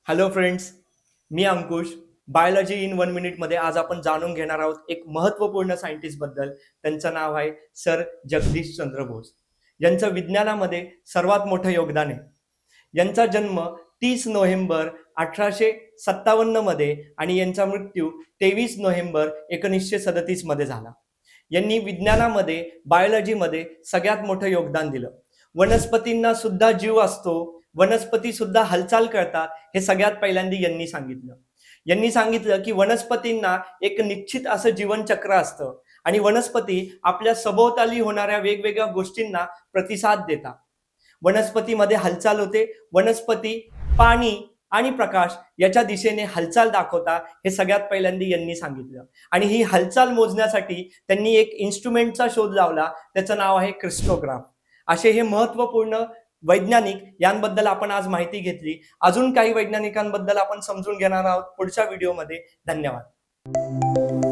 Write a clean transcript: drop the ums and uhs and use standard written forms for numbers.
Hello friends, me Ankush. Biology in 1 minute मध्ये आज आपण जाणून घेणार आहोत एक महत्त्वपूर्ण सायंटिस्ट बद्दल. त्यांचं नाव आहे सर जगदीश चंद्र बोस. यांचं विज्ञानामध्ये सर्वात मोठं योगदान आहे. यांचा जन्म 30 नोव्हेंबर 1857 मध्ये आणि यांचा मृत्यू 23 नोव्हेंबर 1937 मध्ये झाला. यांनी विज्ञानामध्ये बायोलॉजीमध्ये सगळ्यात मोठं योगदान दिलं. वनस्पतींना सुद्धा जीव असतो, वनस्पती सुद्धा हालचाल करतात, हे सगळ्यात पहिल्यांदा यांनी सांगितलं. यांनी सांगितलं की वनस्पतींना एक निश्चित असं जीवनचक्र असतं आणि वनस्पती आपल्या सभोवताली होणाऱ्या वेगवेगळ्या गोष्टींना प्रतिसाद देतात. वनस्पतीमध्ये हालचाल होते. वनस्पती पाणी आणि प्रकाश याच्या दिशेने हालचाल दाखवता, हे सगळ्यात पहिल्यांदा यांनी सांगितलं. आणि ही हालचाल मोजण्यासाठी त्यांनी एक इन्स्ट्रुमेंटचा शोध लावला. त्याचं नाव आहे क्रिस्टोग्राफ. असे हे महत्त्वपूर्ण वैज्ञानिक यांबद्दल आपण आज माहिती घेतली. अजून काही वैज्ञानिकांबद्दल आपण समजून घेणार आहोत पुढच्या व्हिडिओमध्ये. धन्यवाद.